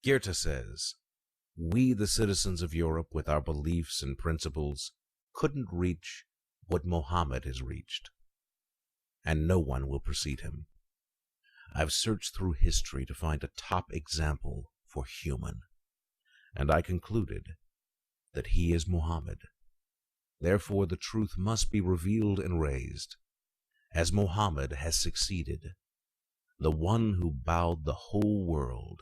Goethe says, "We, the citizens of Europe, with our beliefs and principles, couldn't reach what Mohammed has reached, and no one will precede him. I've searched through history to find a top example for human, and I concluded that he is Mohammed. Therefore the truth must be revealed and raised, as Mohammed has succeeded, the one who bowed the whole world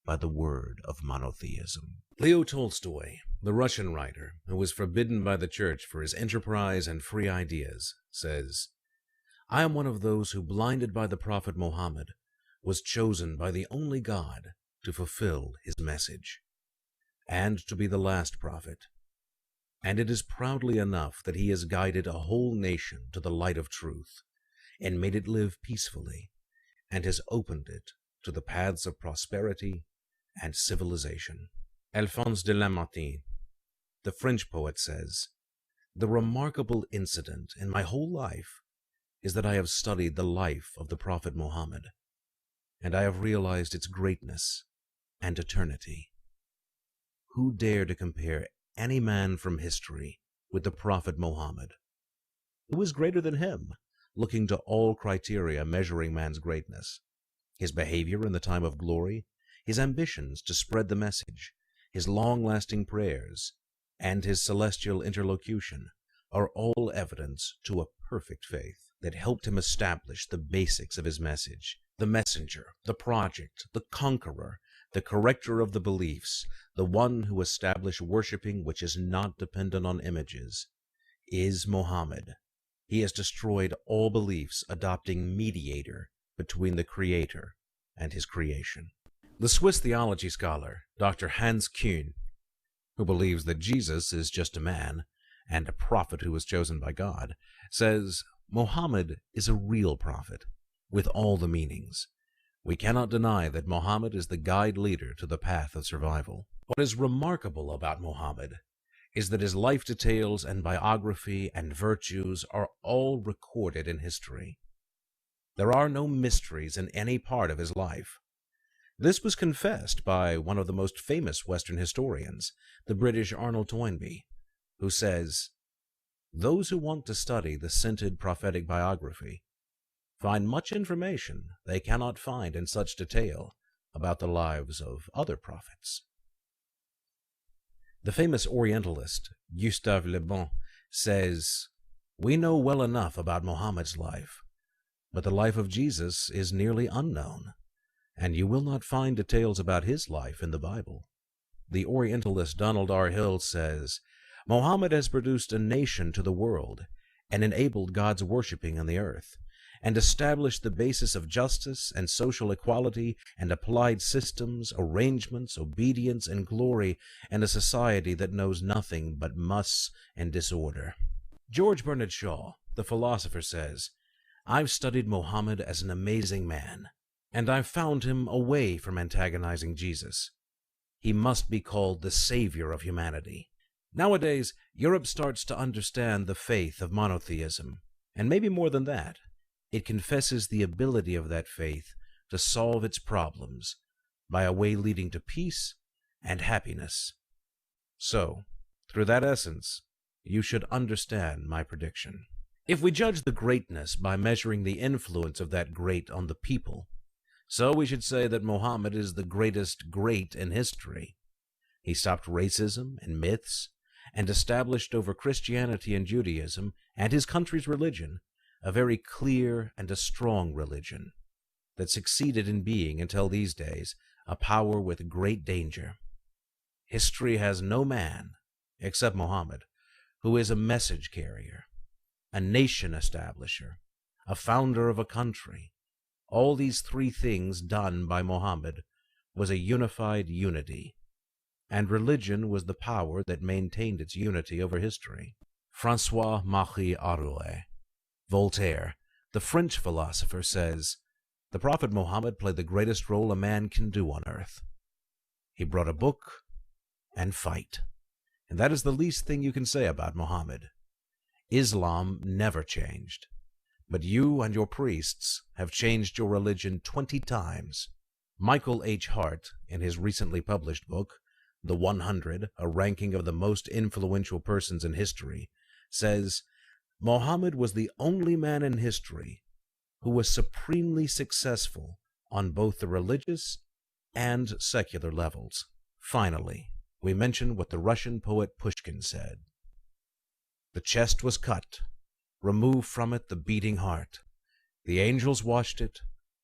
by the word of monotheism." Leo Tolstoy, the Russian writer who was forbidden by the church for his enterprise and free ideas, says, "I am one of those who, blinded by the prophet Mohammed, was chosen by the only God to fulfill his message, and to be the last prophet. And it is proudly enough that he has guided a whole nation to the light of truth, and made it live peacefully, and has opened it to the paths of prosperity and civilization." Alphonse de Lamartine, the French poet, says, "The remarkable incident in my whole life is that I have studied the life of the Prophet Mohammed, and I have realized its greatness and eternity. Who dare to compare any man from history with the Prophet Mohammed? Who is greater than him, looking to all criteria measuring man's greatness? His behavior in the time of glory, his ambitions to spread the message, his long-lasting prayers, and his celestial interlocution are all evidence to a perfect faith that helped him establish the basics of his message. The messenger, the project, the conqueror, the corrector of the beliefs, the one who established worshiping which is not dependent on images, is Mohammed. He has destroyed all beliefs, adopting mediator between the Creator and his creation." The Swiss theology scholar, Dr. Hans Kuhn, who believes that Jesus is just a man and a prophet who was chosen by God, says, "Mohammed is a real prophet, with all the meanings. We cannot deny that Mohammed is the guide leader to the path of survival. What is remarkable about Mohammed is that his life details and biography and virtues are all recorded in history. There are no mysteries in any part of his life. This was confessed by one of the most famous Western historians, the British Arnold Toynbee, who says, "Those who want to study the scented prophetic biography find much information they cannot find in such detail about the lives of other prophets." The famous Orientalist, Gustave Le Bon, says, "We know well enough about Mohammed's life, but the life of Jesus is nearly unknown, and you will not find details about his life in the Bible." The Orientalist Donald R. Hill says, "Mohammed has produced a nation to the world and enabled God's worshiping on the earth, and established the basis of justice and social equality, and applied systems, arrangements, obedience, and glory in a society that knows nothing but muss and disorder." George Bernard Shaw, the philosopher, says, "I've studied Mohammed as an amazing man, and I've found him away from antagonizing Jesus. He must be called the savior of humanity." Nowadays, Europe starts to understand the faith of monotheism, and maybe more than that, it confesses the ability of that faith to solve its problems by a way leading to peace and happiness. So, through that essence, you should understand my prediction. If we judge the greatness by measuring the influence of that great on the people, so we should say that Mohammed is the greatest great in history. He stopped racism and myths, and established over Christianity and Judaism and his country's religion a very clear and a strong religion that succeeded in being, until these days, a power with great danger. History has no man, except Mohammed, who is a message carrier, a nation establisher, a founder of a country. All these three things done by Mohammed was a unified unity, and religion was the power that maintained its unity over history. François-Marie Arouet, Voltaire, the French philosopher, says, "The Prophet Muhammad played the greatest role a man can do on earth. He brought a book and fight, and that is the least thing you can say about Muhammad. Islam never changed, but you and your priests have changed your religion 20 times. Michael H. Hart, in his recently published book, The 100, a ranking of the most influential persons in history, says, Muhammad was the only man in history who was supremely successful on both the religious and secular levels. Finally, we mention what the Russian poet Pushkin said. The chest was cut, removed from it the beating heart. The angels washed it,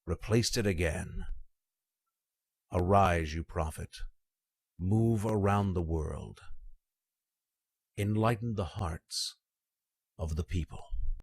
replaced it again. Arise, you prophet, move around the world. Enlighten the hearts of the people.